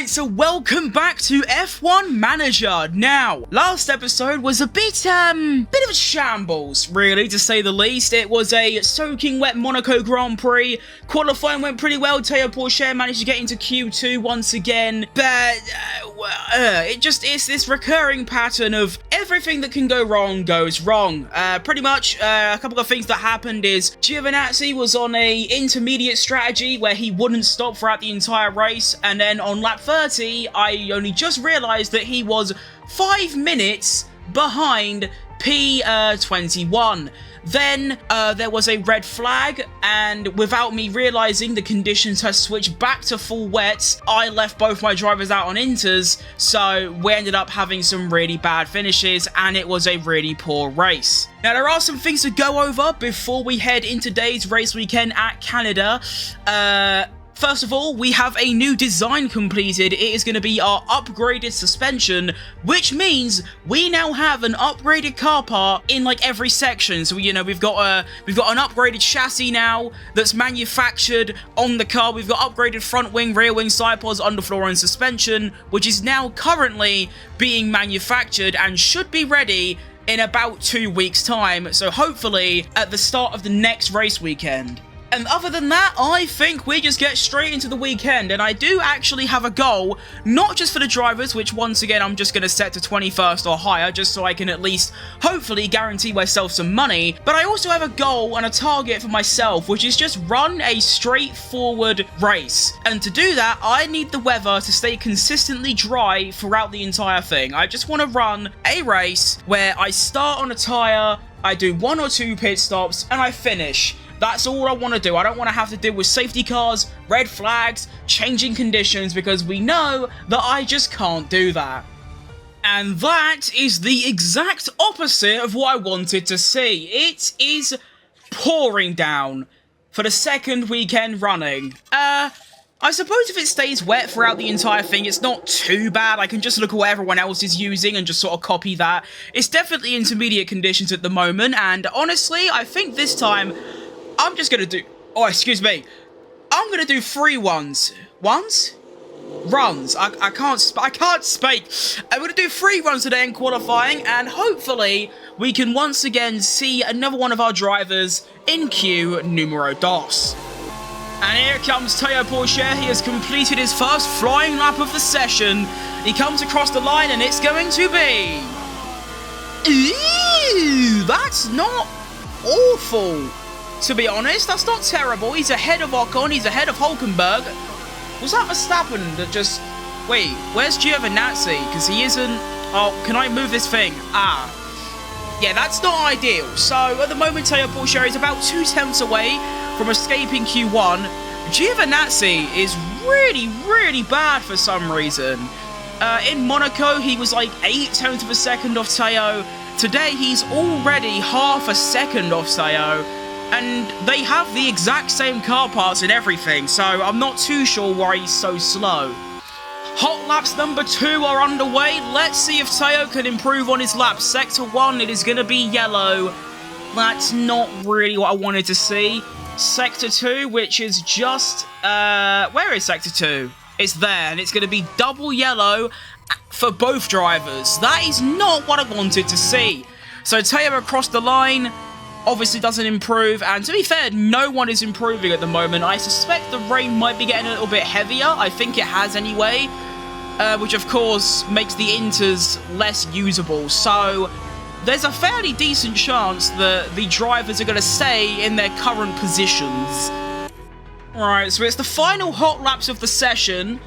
Alright, so welcome back to F1 Manager. Now, last episode was a bit of a shambles, really, to say the least. It was a soaking wet Monaco Grand Prix. Qualifying went pretty well. Teo Pourchaire managed to get into Q2 once again, but it's this recurring pattern of everything that can go wrong goes wrong. Pretty much, a couple of things that happened is Giovinazzi was on a intermediate strategy where he wouldn't stop throughout the entire race, and then on lap 30, I only just realised that he was 5 minutes behind P21. Then there was a red flag, and without me realising the conditions had switched back to full wets, I left both my drivers out on inters, so we ended up having some really bad finishes, and it was a really poor race. Now, there are some things to go over before we head into today's race weekend at Canada. First of all, we have a new design completed. It is going to be our upgraded suspension, which means we now have an upgraded car part in like every section. So, you know, we've got an upgraded chassis now that's manufactured on the car. We've got upgraded front wing, rear wing, side pods, underfloor and suspension, which is now currently being manufactured and should be ready in about 2 weeks' time. So hopefully at the start of the next race weekend. And other than that, I think we just get straight into the weekend, and I do actually have a goal, not just for the drivers, which once again I'm just going to set to 21st or higher, just so I can at least hopefully guarantee myself some money, but I also have a goal and a target for myself, which is just run a straightforward race. And to do that, I need the weather to stay consistently dry throughout the entire thing. I just want to run a race where I start on a tyre, I do 1 or 2 pit stops, and I finish. That's all I want to do. I don't want to have to deal with safety cars, red flags, changing conditions, because we know that I just can't do that. And that is the exact opposite of what I wanted to see. It is pouring down for the second weekend running. I suppose if it stays wet throughout the entire thing, it's not too bad. I can just look at what everyone else is using and just sort of copy that. It's definitely intermediate conditions at the moment, and honestly, I think this time I'm just gonna do, I'm gonna do 3 runs. Runs? I can't speak. I'm gonna do 3 runs today in qualifying, and hopefully we can once again see another one of our drivers in Q numero dos. And here comes Teo Pourchaire. He has completed his first flying lap of the session. He comes across the line, and it's going to be... Ew, that's not awful. To be honest, that's not terrible. He's ahead of Ocon, he's ahead of Hulkenberg. Was that Verstappen that just... Wait, where's Giovinazzi? Because he isn't... Oh, can I move this thing? Yeah, that's not ideal. So, at the moment, Teo Pourchaire is about 2 tenths away from escaping Q1. Giovinazzi is really, really bad for some reason. In Monaco, he was like 8 tenths of a second off Teo. Today, he's already half a second off Teo. And they have the exact same car parts and everything, so I'm not too sure why he's so slow. Hot laps number 2 are underway. Let's see if Teo can improve on his laps. Sector 1, it is going to be yellow. That's not really what I wanted to see. Sector 2, which is just... where is Sector 2? It's there, and it's going to be double yellow for both drivers. That is not what I wanted to see. So Teo across the line... obviously doesn't improve, and to be fair, no one is improving at the moment. I suspect the rain might be getting a little bit heavier. I think it has anyway, which of course makes the inters less usable. So there's a fairly decent chance that the drivers are going to stay in their current positions. Alright, so it's the final hot laps of the session.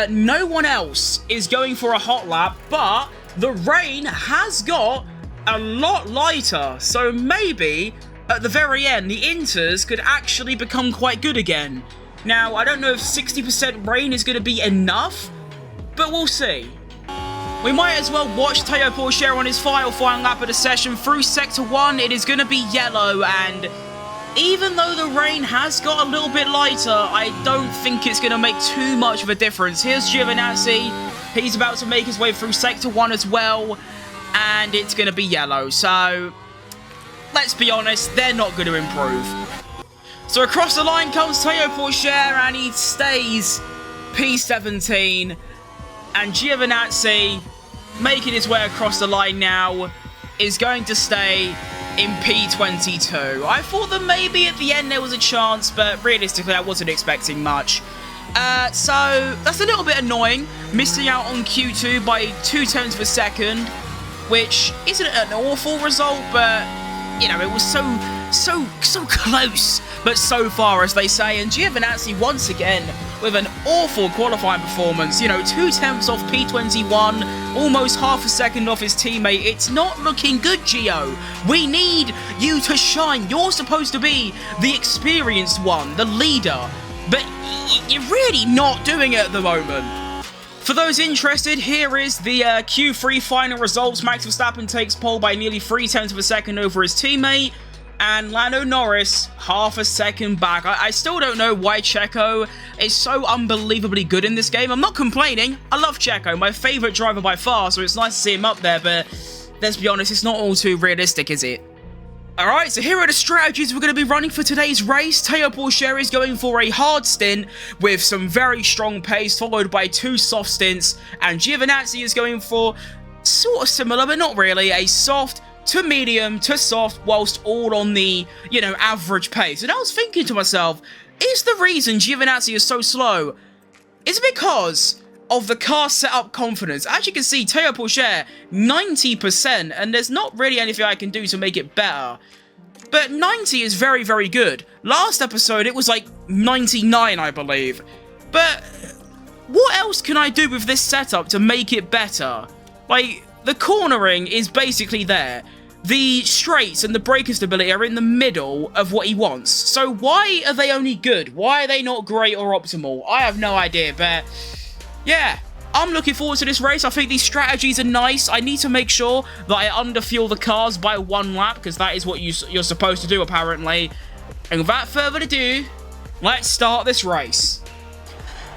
No one else is going for a hot lap, but the rain has got a lot lighter, so maybe at the very end the inters could actually become quite good again. Now, I don't know if 60% rain is going to be enough, but we'll see. We might as well watch Teo Pourchaire on his final lap of the session. Through Sector 1, it is going to be yellow, and even though the rain has got a little bit lighter, I don't think it's going to make too much of a difference. Here's Giovinazzi. He's about to make his way through Sector 1 as well. And it's going to be yellow, so let's be honest, they're not going to improve. So across the line comes Teo Pourchaire, and he stays P17, and Giovinazzi, making his way across the line now, is going to stay in P22. I thought that maybe at the end there was a chance, but realistically I wasn't expecting much. So that's a little bit annoying, missing out on Q2 by 0.2 of a second, which isn't an awful result, but, you know, it was so close, but so far, as they say. And Giovinazzi, once again, with an awful qualifying performance, you know, 0.2 off P21, almost half a second off his teammate. It's not looking good, Gio. We need you to shine. You're supposed to be the experienced one, the leader, but you're really not doing it at the moment. For those interested, here is the Q3 final results. Max Verstappen takes pole by nearly 0.3 of a second over his teammate, and Lando Norris half a second back. I still don't know why Checo is so unbelievably good in this game. I'm not complaining. I love Checo, my favourite driver by far, so it's nice to see him up there, but let's be honest, it's not all too realistic, is it? Alright, so here are the strategies we're going to be running for today's race. Théo Pourchaire is going for a hard stint with some very strong pace, followed by 2 soft stints, and Giovinazzi is going for sort of similar, but not really, a soft to medium to soft, whilst all on the, you know, average pace. And I was thinking to myself, is the reason Giovinazzi is so slow, is it because of the car setup confidence? As you can see, Théo Pourchaire, 90%, and there's not really anything I can do to make it better. But 90 is very, very good. Last episode, it was like 99, I believe. But what else can I do with this setup to make it better? Like, the cornering is basically there. The straights and the braking stability are in the middle of what he wants. So why are they only good? Why are they not great or optimal? I have no idea, but yeah, I'm looking forward to this race. I think these strategies are nice. I need to make sure that I underfuel the cars by 1 lap, because that is what you're supposed to do, apparently. And without further ado, let's start this race.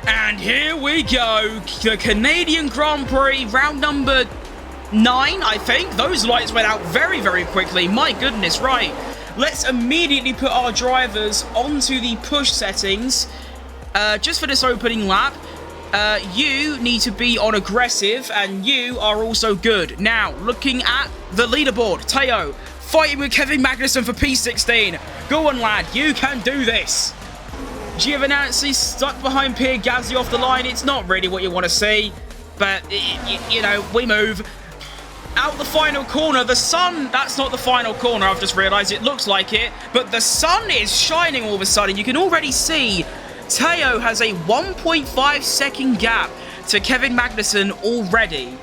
And here we go. The Canadian Grand Prix, round number 9, I think. Those lights went out very, very quickly. My goodness, right. Let's immediately put our drivers onto the push settings, just for this opening lap. You need to be on aggressive, and you are also good. Now, looking at the leaderboard, Théo fighting with Kevin Magnussen for P16. Go on, lad, you can do this. Giovinazzi stuck behind Pierre Gasly off the line. It's not really what you want to see, but, you know, we move. Out the final corner, the sun, that's not the final corner, I've just realised, it looks like it, but the sun is shining all of a sudden. You can already see Théo has a 1.5 second gap to Kevin Magnussen already.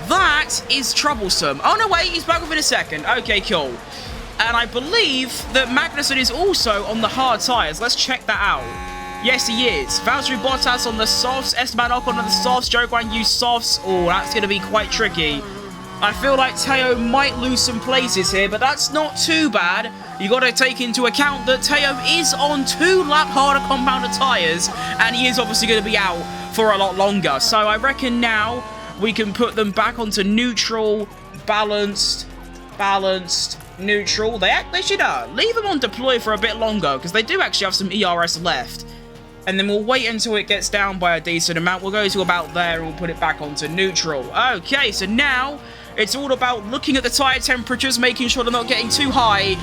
That is troublesome. Oh no, wait, he's back within a second. Okay, cool. And I believe that Magnussen is also on the hard tyres. Let's check that out. Yes, he is. Valtteri Bottas on the softs, Esteban Ocon on the softs, Zhou Guanyu softs. Oh, that's going to be quite tricky. I feel like Théo might lose some places here, but that's not too bad. You got to take into account that Théo is on 2 lap harder compounder tyres, and he is obviously going to be out for a lot longer. So I reckon now we can put them back onto neutral, balanced, neutral. They should leave them on deploy for a bit longer, because they do actually have some ERS left. And then we'll wait until it gets down by a decent amount. We'll go to about there, and we'll put it back onto neutral. Okay, so now it's all about looking at the tyre temperatures, making sure they're not getting too high.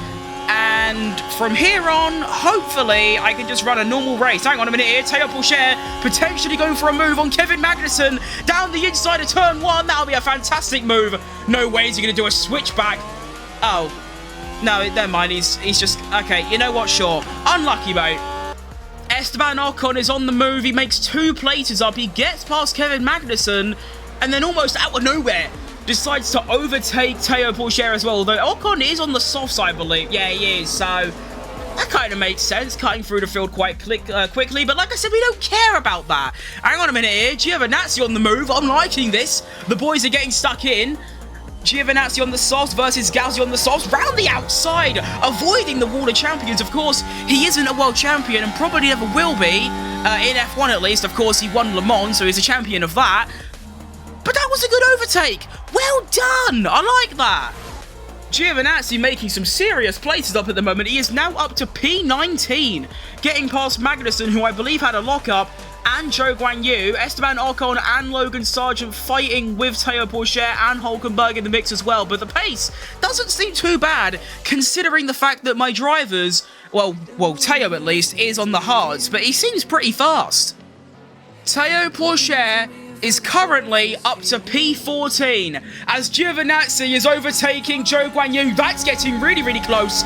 And from here on, hopefully, I can just run a normal race. Hang on a minute here. Théo Pourchaire potentially going for a move on Kevin Magnussen down the inside of turn 1. That'll be a fantastic move. No way is he going to do a switchback. Oh, no, never mind. He's just, okay, you know what? Sure. Unlucky, mate. Esteban Ocon is on the move. He makes 2 places up. He gets past Kevin Magnussen, and then almost out of nowhere decides to overtake Théo Pourchaire as well, although Ocon is on the soft side, I believe. Yeah, he is, so that kind of makes sense, cutting through the field quite quickly, but like I said, we don't care about that. Hang on a minute here, Giovinazzi on the move. I'm liking this. The boys are getting stuck in. Giovinazzi on the softs versus Gasly on the softs, round the outside, avoiding the Wall of Champions. Of course, he isn't a world champion and probably never will be, in F1 at least. Of course, he won Le Mans, so he's a champion of that. But that was a good overtake. Well done. I like that. Giovinazzi making some serious places up at the moment. He is now up to P19, getting past Magnussen, who I believe had a lockup. and Zhou Guanyu, Esteban Ocon and Logan Sargent fighting with Teo Pourchaire and Hulkenberg in the mix as well. But the pace doesn't seem too bad, considering the fact that my drivers, well, Teo at least, is on the hards, but he seems pretty fast. Teo Pourchaire is currently up to P14 as Giovinazzi is overtaking Zhou Guanyu. That's getting really, really close.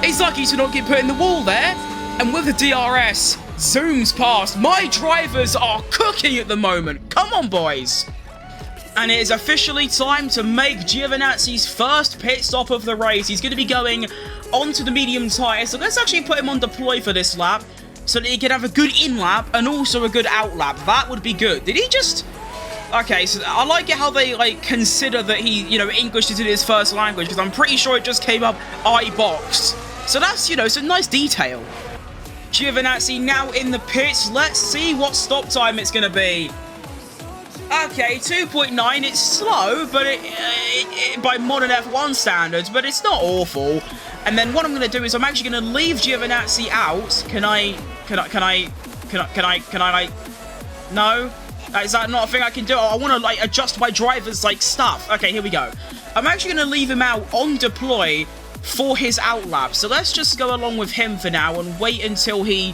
He's lucky to not get put in the wall there. And with the DRS, zooms past. My drivers are cooking at the moment. Come on, boys. And it is officially time to make Giovinazzi's first pit stop of the race. He's going to be going onto the medium tyres. So let's actually put him on deploy for this lap, so that he can have a good in-lap and also a good out-lap. That would be good. Did he just... Okay, so I like it how they, like, consider that he, you know, English isn't his first language, because I'm pretty sure it just came up I-box. So that's, you know, it's a nice detail. Giovinazzi now in the pits. Let's see what stop time it's going to be. Okay, 2.9. It's slow, but it by modern F1 standards, but it's not awful. And then what I'm going to do is I'm actually going to leave Giovinazzi out. Can I, like, no? Is that not a thing I can do? I want to, like, adjust my driver's, like, stuff. Okay, here we go. I'm actually going to leave him out on deploy for his outlap. So let's just go along with him for now and wait until he...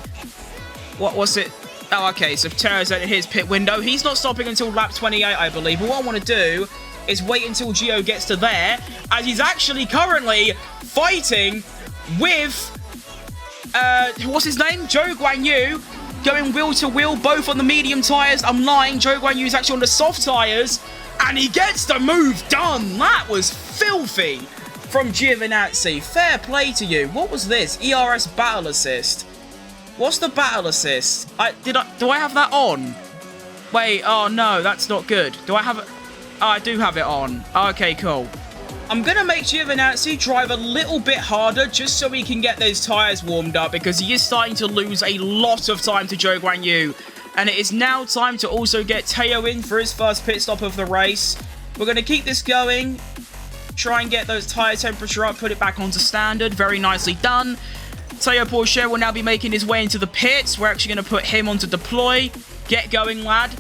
What was it? Oh, okay, so Teo's at his pit window. He's not stopping until lap 28, I believe. But what I want to do is wait until Gio gets to there, as he's actually currently fighting with, what's his name? Zhou Guanyu, going wheel to wheel, both on the medium tyres. I'm lying, Zhou Guanyu's actually on the soft tyres, and he gets the move done. That was filthy from Giovinazzi. Fair play to you. What was this? ERS battle assist. What's the battle assist? Do I have that on? Wait, oh no, that's not good. Do I have it? Oh, I do have it on. Okay, cool. I'm going to make Giovinazzi drive a little bit harder just so he can get those tyres warmed up, because he is starting to lose a lot of time to Zhou Guanyu. And it is now time to also get Teo in for his first pit stop of the race. We're going to keep this going. Try and get those tyre temperature up, put it back onto standard. Very nicely done. Teo Pourchaire will now be making his way into the pits. We're actually going to put him onto deploy. Get going, lad.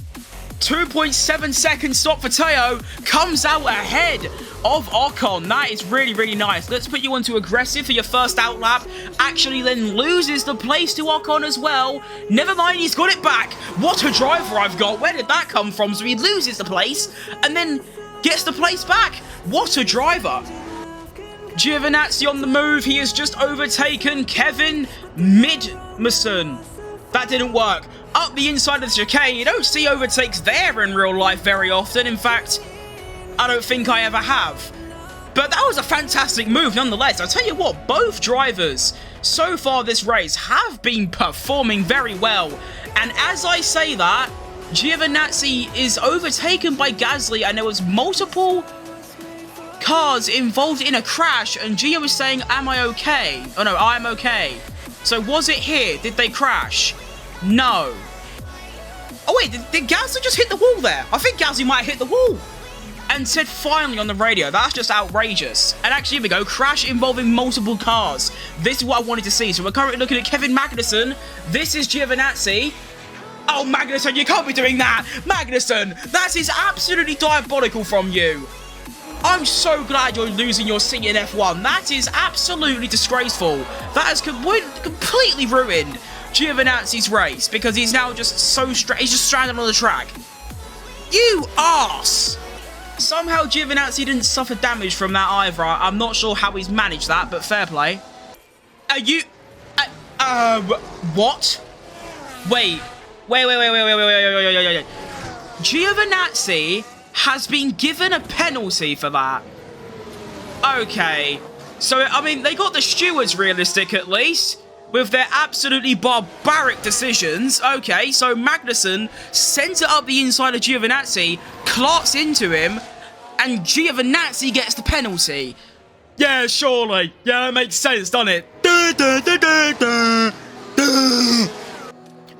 2.7 second stop for Teo. Comes out ahead of Ocon. That is really, really nice. Let's put you onto aggressive for your first out lap. Actually then loses the place to Ocon as well. Never mind, he's got it back. What a driver I've got. Where did that come from? So he loses the place and then gets the place back. What a driver. Giovinazzi on the move. He has just overtaken Kevin Magnussen. That didn't work. Up the inside of the chicane. You don't see overtakes there in real life very often. In fact, I don't think I ever have. But that was a fantastic move nonetheless. I'll tell you what, both drivers so far this race have been performing very well. And as I say that, Giovinazzi is overtaken by Gasly, and there was multiple cars involved in a crash, and Gio was saying, am I okay? Oh no, I'm okay. So was it here? Did they crash? No. Oh wait, did Gasly just hit the wall there? I think Gasly might have hit the wall. And said finally on the radio, that's just outrageous. And actually, here we go, crash involving multiple cars. This is what I wanted to see. So we're currently looking at Kevin Magnussen. This is Giovinazzi. Oh, Magnussen, you can't be doing that. Magnussen, that is absolutely diabolical from you. I'm so glad you're losing your seat in F1. That is absolutely disgraceful. That has completely ruined Giovinazzi's race, because he's now just he's just stranded on the track. You arse! Somehow Giovinazzi didn't suffer damage from that either. I'm not sure how he's managed that, but fair play. Are you... what? Wait. Giovinazzi has been given a penalty for that. Okay. So, I mean, they got the stewards realistic at least, with their absolutely barbaric decisions. Okay, so Magnussen sends it up the inside of Giovinazzi, clocks into him, and Giovinazzi gets the penalty. Yeah, surely. Yeah, that makes sense, doesn't it?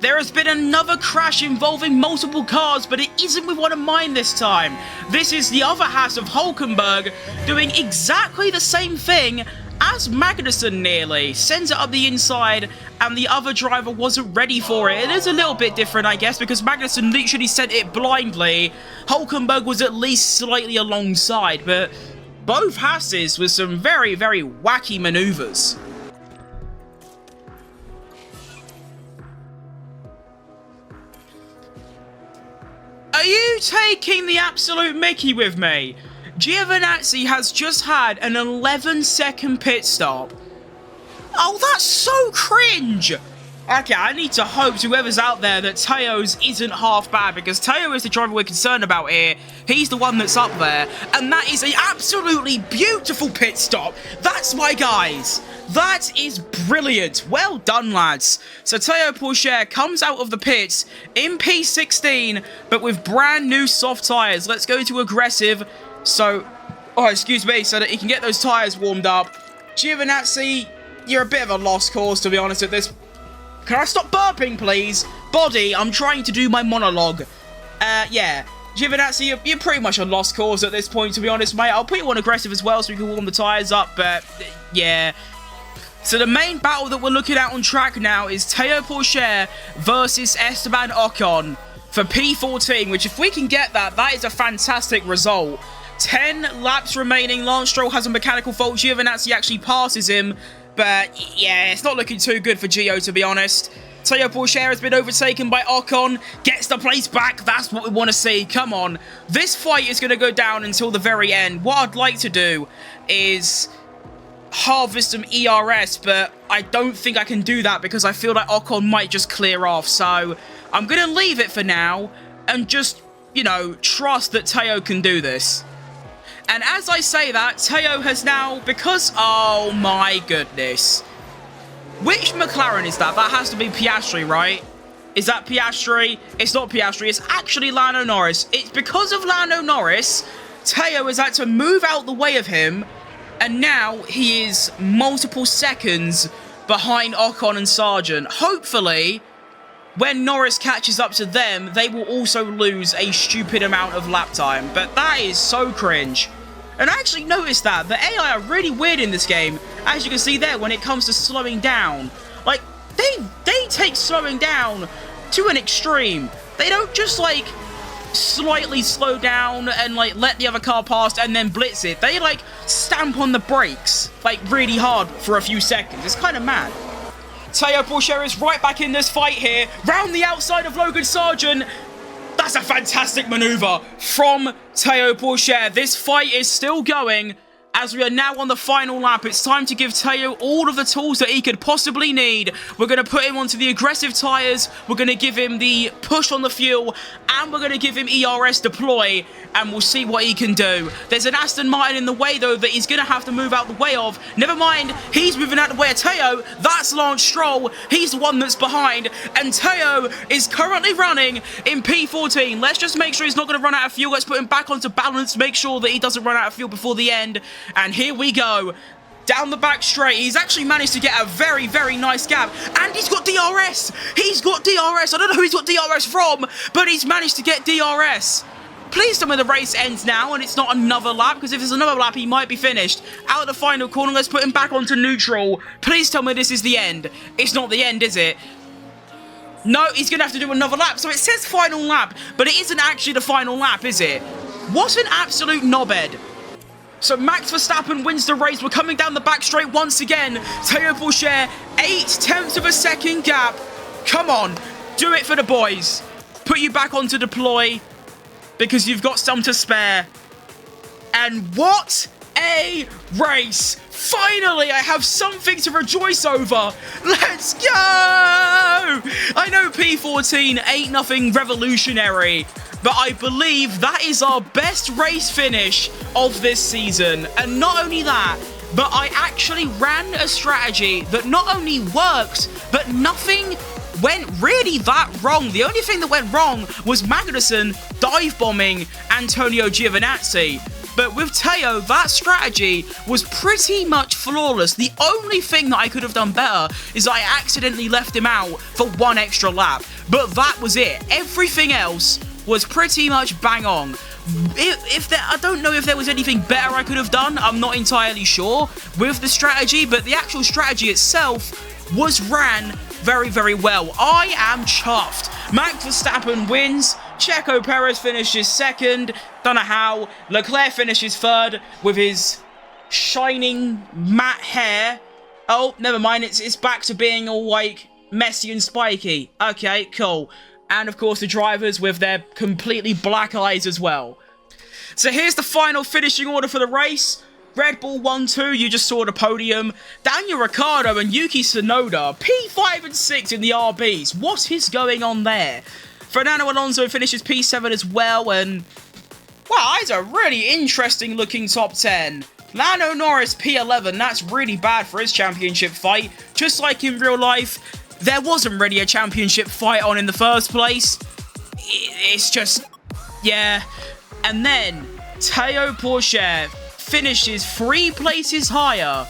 There has been another crash involving multiple cars, but it isn't with one of mine this time. This is the other half of Hulkenberg doing exactly the same thing as Magnussen nearly sends it up the inside and the other driver wasn't ready for it. It is a little bit different, I guess, because Magnussen literally sent it blindly. Hulkenberg was at least slightly alongside, but both Hasses with some very, very wacky maneuvers. Are you taking the absolute mickey with me? Giovinazzi has just had an 11-second pit stop. Oh, that's so cringe! Okay, I need to hope to whoever's out there that Teo's isn't half bad, because Teo is the driver we're concerned about here. He's the one that's up there, and that is an absolutely beautiful pit stop. That's my guys. That is brilliant. Well done, lads. So Teo Pourchaire comes out of the pits in P16, but with brand new soft tyres. Let's go to aggressive. So, excuse me, so that he can get those tyres warmed up. Giovinazzi, you're a bit of a lost cause, to be honest, at this. Can I stop burping, please? Body, I'm trying to do my monologue. Yeah. Giovinazzi, you're pretty much a lost cause at this point, to be honest, mate. I'll put you on aggressive as well so we can warm the tyres up, but, yeah. So the main battle that we're looking at on track now is Teo Pourchaire versus Esteban Ocon for P14, which if we can get that, that is a fantastic result. 10 laps remaining. Lance Stroll has a mechanical fault. Giovinazzi actually passes him. But, yeah, it's not looking too good for Gio, to be honest. Teo Pourchaire has been overtaken by Ocon. Gets the place back. That's what we want to see. Come on. This fight is going to go down until the very end. What I'd like to do is harvest some ERS, but I don't think I can do that because I feel like Ocon might just clear off. So I'm going to leave it for now and just, you know, trust that Teo can do this. And as I say that, Teo has now, because, oh my goodness. Which McLaren is that? That has to be Piastri, right? Is that Piastri? It's not Piastri, it's actually Lando Norris. It's because of Lando Norris, Teo has had to move out the way of him, and now he is multiple seconds behind Ocon and Sargent. Hopefully, when Norris catches up to them, they will also lose a stupid amount of lap time. But that is so cringe. And I actually noticed that. The AI are really weird in this game. As you can see there, when it comes to slowing down. Like, they take slowing down to an extreme. They don't just, like, slightly slow down and, like, let the other car pass and then blitz it. They, like, stamp on the brakes, like, really hard for a few seconds. It's kind of mad. Teo Pourchaire is right back in this fight here. Round the outside of Logan Sargent. That's a fantastic maneuver from Teo Pourchaire. This fight is still going as we are now on the final lap. It's time to give Teo all of the tools that he could possibly need. We're going to put him onto the aggressive tyres. We're going to give him the push on the fuel. And we're going to give him ERS deploy. And we'll see what he can do. There's an Aston Martin in the way, though, that he's going to have to move out the way of. Never mind, he's moving out the way of Teo. That's Lance Stroll. He's the one that's behind. And Teo is currently running in P14. Let's just make sure he's not going to run out of fuel. Let's put him back onto balance. Make sure that he doesn't run out of fuel before the end. And here we go. Down the back straight. He's actually managed to get a very, very nice gap. And he's got DRS. He's got DRS. I don't know who he's got DRS from, but he's managed to get DRS. Please tell me the race ends now and it's not another lap, because if there's another lap, he might be finished. Out of the final corner, let's put him back onto neutral. Please tell me this is the end. It's not the end, is it? No, he's going to have to do another lap. So it says final lap, but it isn't actually the final lap, is it? What an absolute knobhead. So Max Verstappen wins the race. We're coming down the back straight once again. Teo Pourchaire, 0.8 of a second gap. Come on, do it for the boys. Put you back onto deploy, because you've got some to spare. And what a race! Finally, I have something to rejoice over. Let's go! I know P14 ain't nothing revolutionary, but I believe that is our best race finish of this season. And not only that, but I actually ran a strategy that not only worked, but nothing went really that wrong. The only thing that went wrong was Magnussen dive bombing Antonio Giovinazzi. But with Teo, that strategy was pretty much flawless. The only thing that I could have done better is I accidentally left him out for one extra lap. But that was it. Everything else was pretty much bang on. I don't know if there was anything better I could have done. I'm not entirely sure with the strategy, but the actual strategy itself was ran very, very well. I am chuffed. Max Verstappen wins. Checo Perez finishes second. Don't know how. Leclerc finishes third with his shining matte hair. Oh, never mind. It's back to being all like messy and spiky. Okay, cool. And of course the drivers with their completely black eyes as well. So here's the final finishing order for the race. Red Bull 1-2, you just saw the podium. Daniel Ricciardo and Yuki Tsunoda, P5 and 6 in the RBs. What is going on there? Fernando Alonso finishes P7 as well, and wow, it's a really interesting looking top 10. Lando Norris P11, that's really bad for his championship fight. Just like in real life, there wasn't really a championship fight on in the first place. It's just, yeah. And then Théo Pourchaire finishes 3 places higher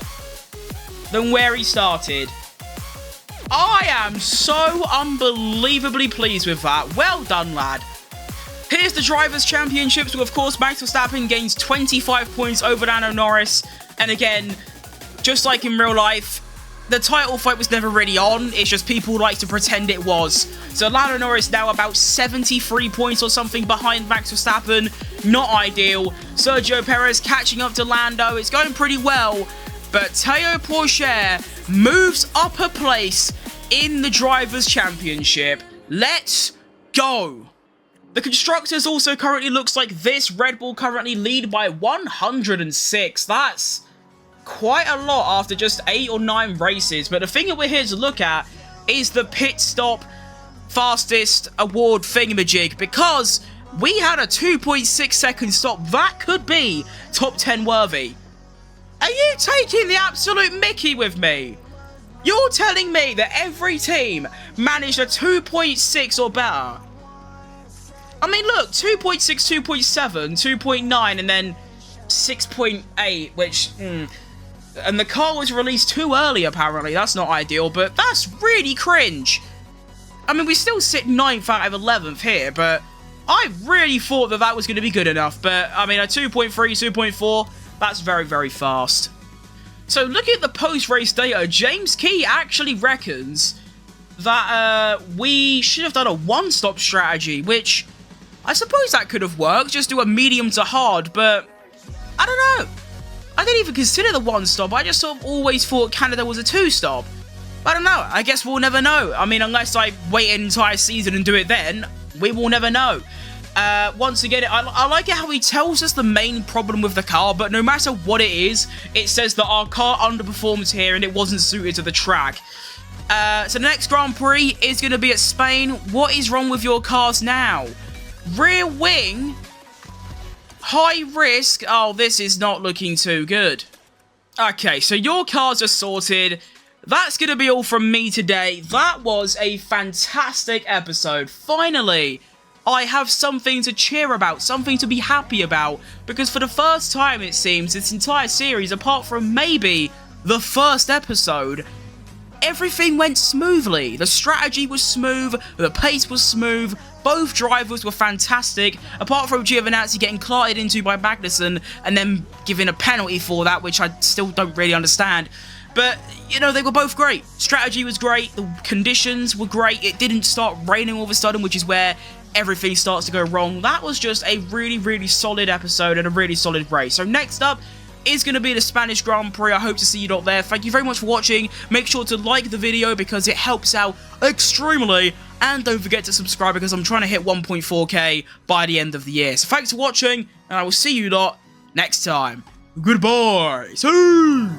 than where he started. I am so unbelievably pleased with that. Well done, lad. Here's the Drivers' Championships, where of course Max Verstappen gains 25 points over Lando Norris. And again, just like in real life, the title fight was never really on. It's just people like to pretend it was. So Lando Norris now about 73 points or something behind Max Verstappen. Not ideal. Sergio Perez catching up to Lando. It's going pretty well. But Théo Pourchaire moves up a place in the Drivers' Championship. Let's go. The Constructors also currently looks like this. Red Bull currently lead by 106. That's quite a lot after just 8 or 9 races. But the thing that we're here to look at is the pit stop fastest award thingamajig, because we had a 2.6 second stop. That could be top 10 worthy. Are you taking the absolute mickey with me? You're telling me that every team managed a 2.6 or better? I mean, look, 2.6, 2.7, 2.9, and then 6.8, which, and the car was released too early, apparently. That's not ideal, but that's really cringe. I mean, we still sit 9th out of 11th here, but I really thought that that was going to be good enough. But, I mean, a 2.3, 2.4, that's very, very fast. So, looking at the post-race data, James Key actually reckons that we should have done a one-stop strategy, which I suppose that could have worked. Just do a medium to hard, but I don't know. I didn't even consider the one-stop. I just sort of always thought Canada was a two-stop. I don't know. I guess we'll never know. I mean, unless I wait an entire season and do it then, we will never know. Once again, I like it how he tells us the main problem with the car, but no matter what it is, it says that our car underperformed here and it wasn't suited to the track. So the next Grand Prix is going to be at Spain. What is wrong with your cars now? Rear wing, high risk. Oh, this is not looking too good. Okay, so your cars are sorted. That's going to be all from me today. That was a fantastic episode. Finally, I have something to cheer about, something to be happy about, because for the first time, it seems, this entire series, apart from maybe the first episode, everything went smoothly. The strategy was smooth, the pace was smooth, both drivers were fantastic, apart from Giovinazzi getting clarted into by Magnussen and then giving a penalty for that, which I still don't really understand. But, you know, they were both great. Strategy was great, the conditions were great, it didn't start raining all of a sudden, which is where everything starts to go wrong. That was just a really, really solid episode and a really solid race. So next up is going to be the Spanish Grand Prix. I hope to see you lot there. Thank you very much for watching. Make sure to like the video because it helps out extremely. And don't forget to subscribe because I'm trying to hit 1.4k by the end of the year. So thanks for watching, and I will see you lot next time. Goodbye. See you.